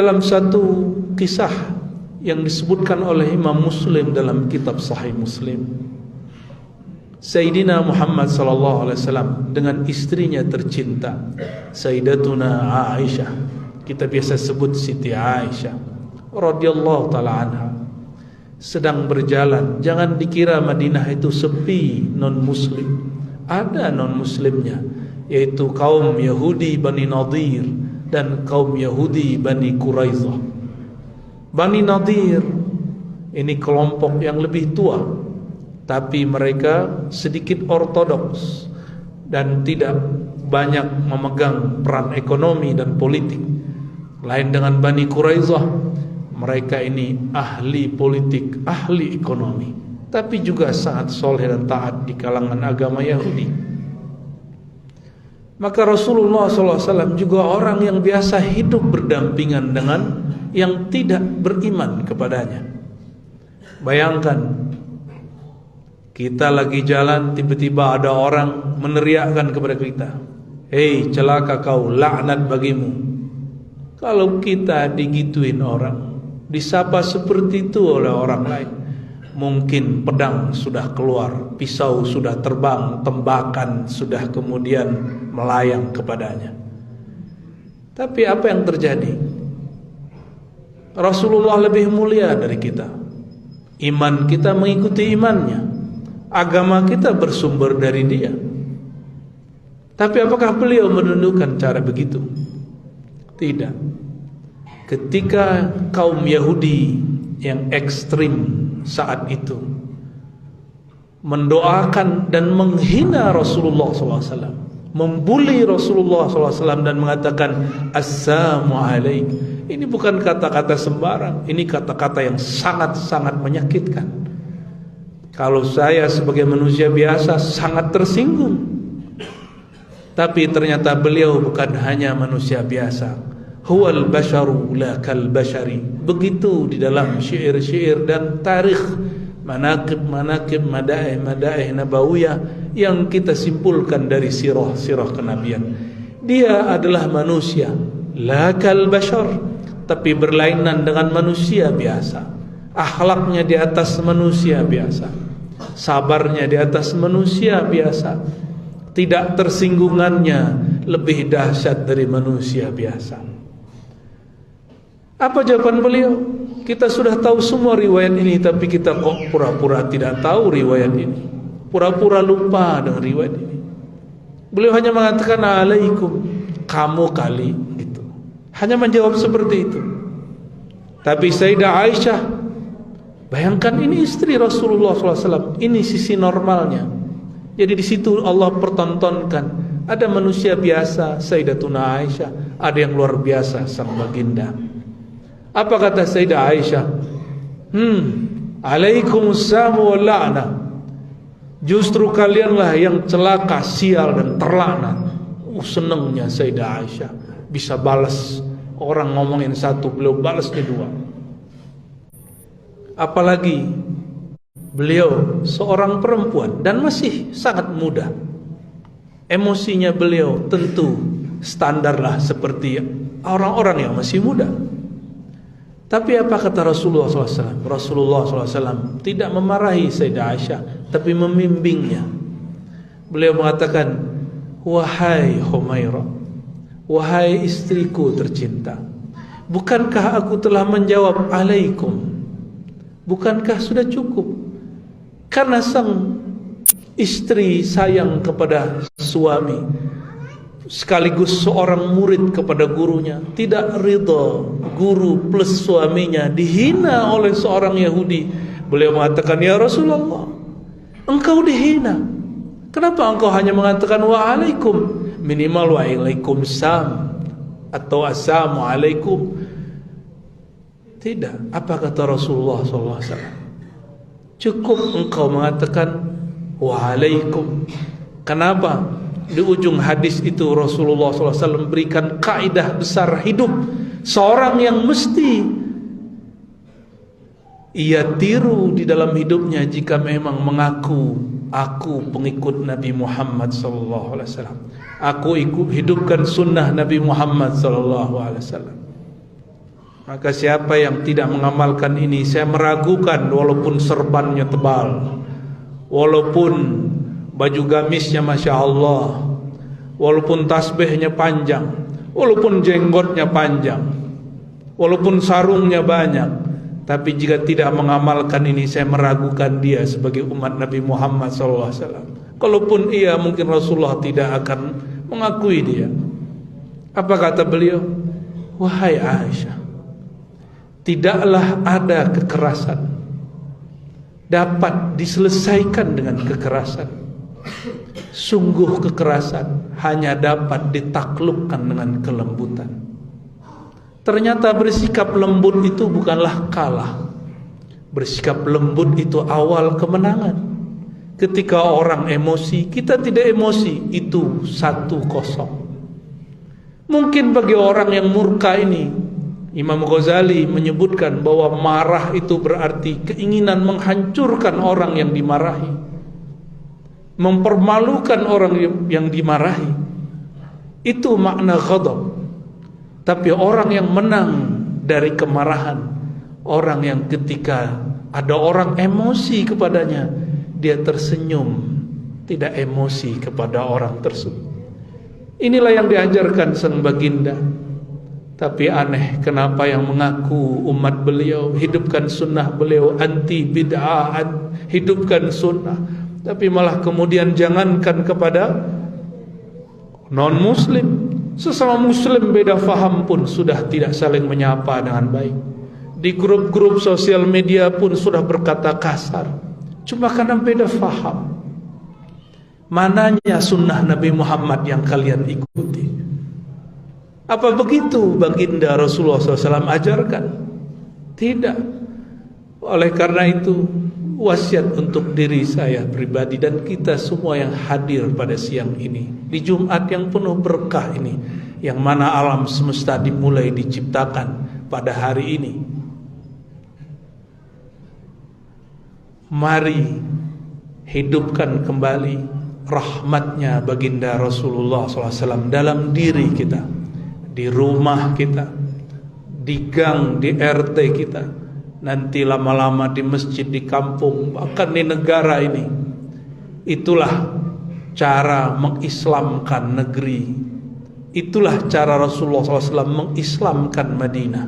dalam satu kisah yang disebutkan oleh Imam Muslim dalam kitab Sahih Muslim, Sayyidina Muhammad sallallahu alaihi wasallam dengan istrinya tercinta Sayyidatuna Aisyah, kita biasa sebut Siti Aisyah radhiyallahu taala anha, sedang berjalan. Jangan dikira Madinah itu sepi non muslim, ada non muslimnya, yaitu kaum Yahudi Bani Nadir dan kaum Yahudi Bani Quraizah. Bani Nadir ini kelompok yang lebih tua, tapi mereka sedikit ortodoks dan tidak banyak memegang peran ekonomi dan politik. Lain dengan Bani Quraizah, mereka ini ahli politik, ahli ekonomi, tapi juga sangat soleh dan taat di kalangan agama Yahudi. Maka Rasulullah SAW juga orang yang biasa hidup berdampingan dengan yang tidak beriman kepadanya. Bayangkan, kita lagi jalan, tiba-tiba ada orang meneriakkan kepada kita, "Hei, celaka kau, laknat bagimu." Kalau kita digituin orang, disapa seperti itu oleh orang lain, mungkin pedang sudah keluar, pisau sudah terbang, tembakan sudah kemudian melayang kepadanya. Tapi apa yang terjadi? Rasulullah lebih mulia dari kita. Iman kita mengikuti imannya. Agama kita bersumber dari dia. Tapi apakah beliau menundukkan cara begitu? Tidak. Ketika kaum Yahudi yang ekstrim saat itu mendoakan dan menghina Rasulullah SAW, membuli Rasulullah SAW dan mengatakan assalamu alaik, ini bukan kata-kata sembarang, ini kata-kata yang sangat-sangat menyakitkan. Kalau saya sebagai manusia biasa sangat tersinggung, tapi ternyata beliau bukan hanya manusia biasa. Huwal basharu la kal bashari. Begitu di dalam syair-syair dan tarikh, manaqib-manaqib, madaih-madaih nabawiyah yang kita simpulkan dari sirah-sirah kenabian. Dia adalah manusia, la kal bashar, tapi berlainan dengan manusia biasa. Akhlaknya di atas manusia biasa, sabarnya di atas manusia biasa, tidak tersinggungannya lebih dahsyat dari manusia biasa. Apa jawaban beliau? Kita sudah tahu semua riwayat ini, tapi kita kok pura-pura tidak tahu riwayat ini, pura-pura lupa dengan riwayat ini. Beliau hanya mengatakan alaikum, kamu kali, gitu. Hanya menjawab seperti itu. Tapi Sayyidah Aisyah, bayangkan ini istri Rasulullah SAW, ini sisi normalnya. Jadi di situ Allah pertontonkan, ada manusia biasa Sayyidatuna Aisyah, ada yang luar biasa sang baginda. Apa kata Sayyidah Aisyah? Alaikumussalam wal la'nah. Justru kalianlah yang celaka, sial dan terlaknat. Senangnya Sayyidah Aisyah bisa balas, orang ngomongin satu, beliau balasnya dua. Apalagi beliau seorang perempuan dan masih sangat muda. Emosinya beliau tentu standarlah seperti orang-orang yang masih muda. Tapi apa kata Rasulullah SAW? Rasulullah SAW tidak memarahi Sayyidah Aisyah, tapi membimbingnya. Beliau mengatakan, wahai Humairah, wahai istriku tercinta, bukankah aku telah menjawab alaikum? Bukankah sudah cukup? Karena sang istri sayang kepada suami, sekaligus seorang murid kepada gurunya, tidak ridha guru plus suaminya dihina oleh seorang Yahudi. Beliau mengatakan, ya Rasulullah, engkau dihina, kenapa engkau hanya mengatakan wa'alaikum? Minimal wa'alaikumsalam atau assalamualaikum. Tidak. Apa kata Rasulullah SAW? Cukup engkau mengatakan wa'alaikum. Kenapa? Di ujung hadis itu Rasulullah SAW memberikan kaidah besar hidup seorang yang mesti ia tiru di dalam hidupnya jika memang mengaku aku pengikut Nabi Muhammad SAW. Aku hidupkan sunnah Nabi Muhammad SAW. Maka siapa yang tidak mengamalkan ini, saya meragukan, walaupun serbannya tebal, walaupun baju gamisnya Masya Allah, walaupun tasbihnya panjang, walaupun jenggotnya panjang, walaupun sarungnya banyak, tapi jika tidak mengamalkan ini, saya meragukan dia sebagai umat Nabi Muhammad SAW. Kalaupun iya, mungkin Rasulullah tidak akan mengakui dia. Apa kata beliau? Wahai Aisyah, tidaklah ada kekerasan dapat diselesaikan dengan kekerasan. Sungguh kekerasan hanya dapat ditaklukkan dengan kelembutan. Ternyata bersikap lembut itu bukanlah kalah. Bersikap lembut itu awal kemenangan. Ketika orang emosi, kita tidak emosi, itu 1-0. Mungkin bagi orang yang murka ini, Imam Ghazali menyebutkan bahwa marah itu berarti keinginan menghancurkan orang yang dimarahi, mempermalukan orang yang dimarahi. Itu makna ghadab. Tapi orang yang menang dari kemarahan, orang yang ketika ada orang emosi kepadanya, dia tersenyum, tidak emosi kepada orang tersebut. Inilah yang diajarkan sang baginda. Tapi aneh, kenapa yang mengaku umat beliau, hidupkan sunnah beliau, anti bid'ah, hidupkan sunnah, tapi malah kemudian jangankan kepada non-muslim, sesama muslim beda faham pun sudah tidak saling menyapa dengan baik. Di grup-grup sosial media pun sudah berkata kasar, cuma karena beda faham. Mananya sunnah Nabi Muhammad yang kalian ikuti? Apa begitu baginda Rasulullah SAW ajarkan? Tidak. Oleh karena itu, wasiat untuk diri saya pribadi dan kita semua yang hadir pada siang ini, di Jumat yang penuh berkah ini, yang mana alam semesta dimulai diciptakan pada hari ini. Mari hidupkan kembali rahmatnya baginda Rasulullah SAW dalam diri kita, di rumah kita, di gang, di RT kita, nanti lama-lama di masjid, di kampung, bahkan di negara ini. Itulah cara mengislamkan negeri. Itulah cara Rasulullah SAW mengislamkan Madinah.